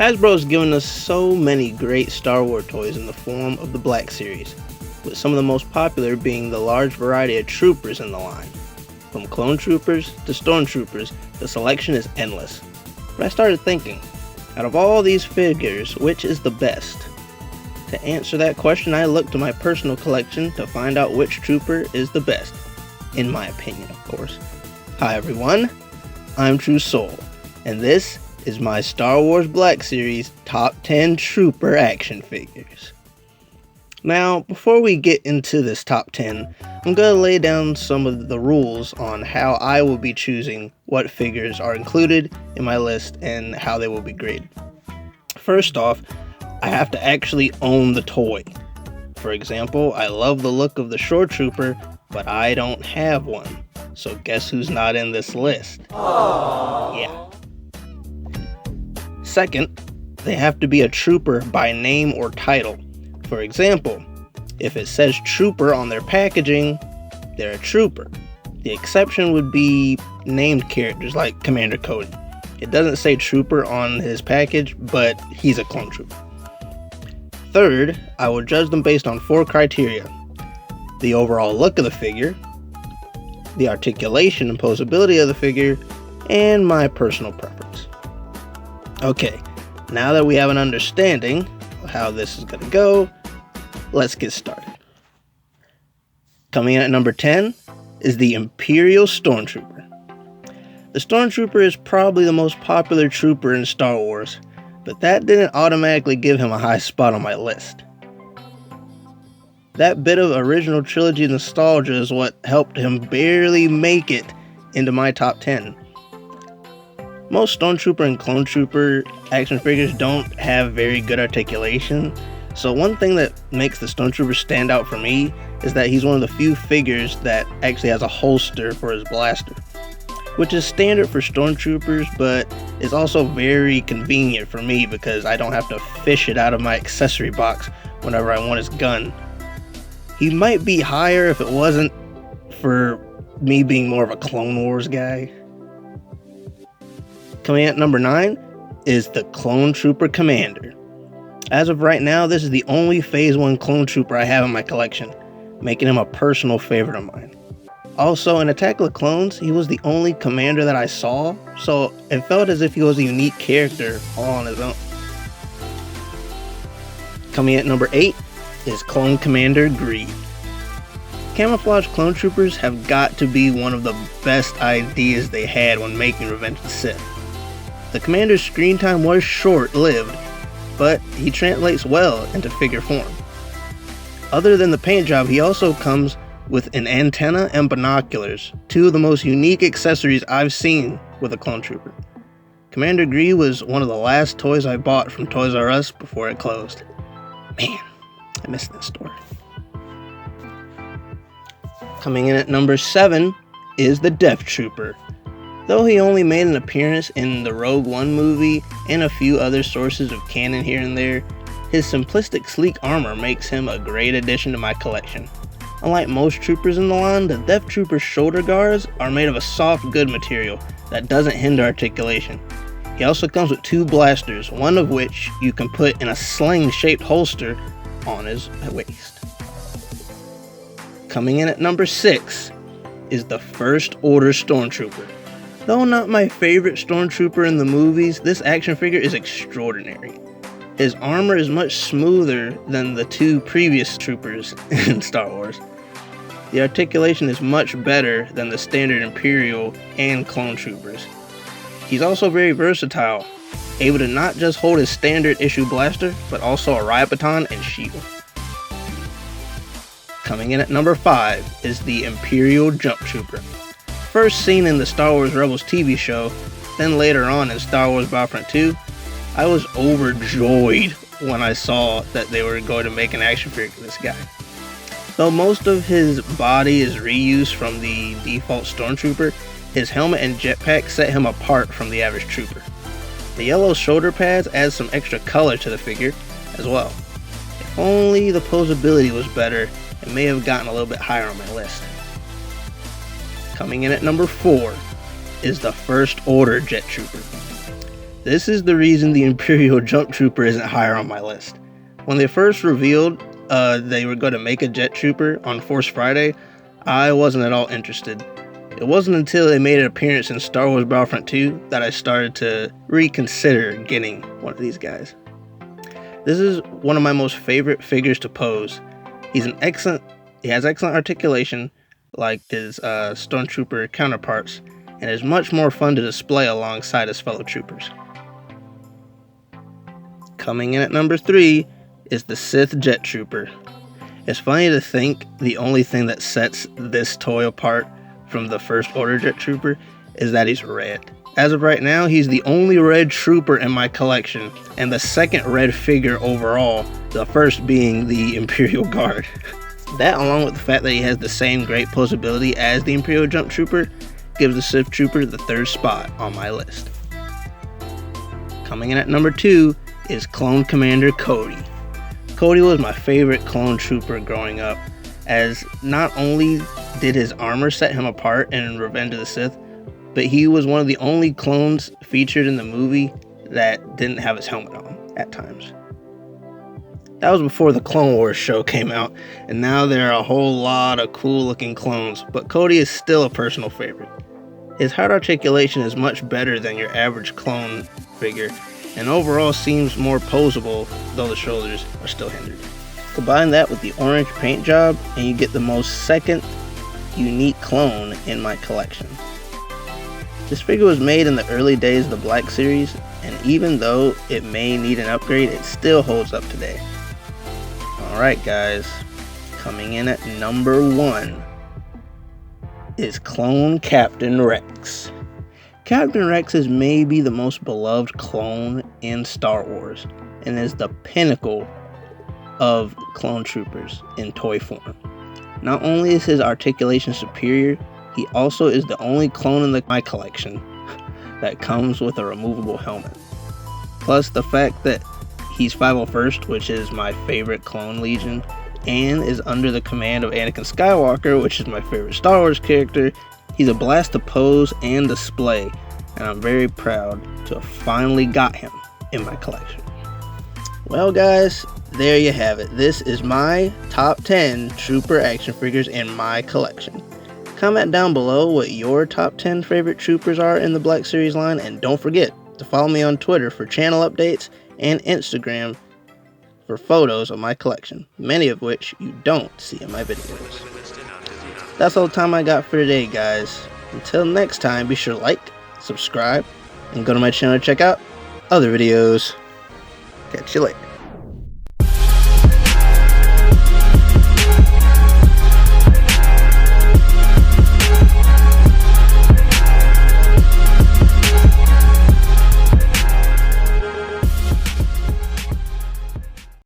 Hasbro's given us so many great Star Wars toys in the form of the Black Series, with some of the most popular being the large variety of troopers in the line. From clone troopers to stormtroopers, the selection is endless. But I started thinking, out of all these figures, which is the best? To answer that question, I looked to my personal collection to find out which trooper is the best. In my opinion, of course. Hi everyone, I'm True Soul, and this is my Star Wars Black Series Top 10 Trooper action figures. Now, before we get into this top 10, I'm going to lay down some of the rules on how I will be choosing what figures are included in my list and how they will be graded. First off, I have to actually own the toy. For example, I love the look of the Shore Trooper, but I don't have one. So guess who's not in this list? Aww. Yeah. Second, they have to be a trooper by name or title. For example, if it says trooper on their packaging, they're a trooper. The exception would be named characters like Commander Cody. It doesn't say trooper on his package, but he's a clone trooper. Third, I will judge them based on 4 criteria: the overall look of the figure, the articulation and posability of the figure, and my personal preference. Okay, now that we have an understanding of how this is going to go, let's get started. Coming in at number 10 is the Imperial Stormtrooper. The Stormtrooper is probably the most popular trooper in Star Wars, but that didn't automatically give him a high spot on my list. That bit of original trilogy nostalgia is what helped him barely make it into my top 10. Most Stormtrooper and Clone Trooper action figures don't have very good articulation, so one thing that makes the Stormtrooper stand out for me is that he's one of the few figures that actually has a holster for his blaster, which is standard for Stormtroopers, but is also very convenient for me because I don't have to fish it out of my accessory box whenever I want his gun. He might be higher if it wasn't for me being more of a Clone Wars guy. Coming at number 9 is the Clone Trooper Commander. As of right now, this is the only Phase 1 Clone Trooper I have in my collection, making him a personal favorite of mine. Also, in Attack of the Clones, he was the only commander that I saw, so it felt as if he was a unique character all on his own. Coming at number 8 is Clone Commander Gree. Camouflage Clone Troopers have got to be one of the best ideas they had when making Revenge of the Sith. The commander's screen time was short-lived, but he translates well into figure form. Other than the paint job, he also comes with an antenna and binoculars, 2 of the most unique accessories I've seen with a clone trooper. Commander Gree was one of the last toys I bought from Toys R Us before it closed. Man, I miss that store. Coming in at number 7 is the Death Trooper. Though he only made an appearance in the Rogue One movie and a few other sources of canon here and there, his simplistic sleek armor makes him a great addition to my collection. Unlike most troopers in the line, the Death Trooper's shoulder guards are made of a soft, good material that doesn't hinder articulation. He also comes with 2 blasters, one of which you can put in a sling-shaped holster on his waist. Coming in at number 6 is the First Order Stormtrooper. Though not my favorite Stormtrooper in the movies, this action figure is extraordinary. His armor is much smoother than the 2 previous troopers in Star Wars. The articulation is much better than the standard Imperial and Clone Troopers. He's also very versatile, able to not just hold his standard issue blaster, but also a riot baton and shield. Coming in at number 5 is the Imperial Jump Trooper. First seen in the Star Wars Rebels TV show, then later on in Star Wars Battlefront 2, I was overjoyed when I saw that they were going to make an action figure of this guy. Though most of his body is reused from the default Stormtrooper, his helmet and jetpack set him apart from the average trooper. The yellow shoulder pads add some extra color to the figure as well. If only the posability was better, it may have gotten a little bit higher on my list. Coming in at number 4 is the First Order Jet Trooper. This is the reason the Imperial Jump Trooper isn't higher on my list. When they first revealed they were going to make a Jet Trooper on Force Friday, I wasn't at all interested. It wasn't until they made an appearance in Star Wars Battlefront 2 that I started to reconsider getting one of these guys. This is one of my most favorite figures to pose. He has excellent articulation, like his Stormtrooper counterparts, and is much more fun to display alongside his fellow troopers. Coming in at number 3 is the Sith Jet Trooper. It's funny to think the only thing that sets this toy apart from the First Order Jet Trooper is that he's red. As of right now, he's the only red trooper in my collection, and the second red figure overall, the first being the Imperial Guard. That, along with the fact that he has the same great posability as the Imperial Jump Trooper, gives the Sith Trooper the 3rd spot on my list. Coming in at number 2 is Clone Commander Cody. Cody was my favorite clone trooper growing up, as not only did his armor set him apart in Revenge of the Sith, but he was one of the only clones featured in the movie that didn't have his helmet on at times. That was before the Clone Wars show came out, and now there are a whole lot of cool looking clones, but Cody is still a personal favorite. His heart articulation is much better than your average clone figure, and overall seems more posable, though the shoulders are still hindered. Combine that with the orange paint job, and you get the most second unique clone in my collection. This figure was made in the early days of the Black Series, and even though it may need an upgrade, it still holds up today. Alright guys, coming in at number 1 is Clone Captain Rex. Captain Rex is maybe the most beloved clone in Star Wars, and is the pinnacle of clone troopers in toy form. Not only is his articulation superior, he also is the only clone in my collection that comes with a removable helmet. Plus the fact that he's 501st, which is my favorite clone legion, and is under the command of Anakin Skywalker, which is my favorite Star Wars character. He's a blast to pose and display, and I'm very proud to have finally got him in my collection. Well guys, there you have it. This is my top 10 trooper action figures in my collection. Comment down below what your top 10 favorite troopers are in the Black Series line, and don't forget to follow me on Twitter for channel updates and Instagram for photos of my collection, many of which you don't see in my videos. That's all the time I got for today, guys. Until next time, be sure to like, subscribe, and go to my channel to check out other videos. Catch you later.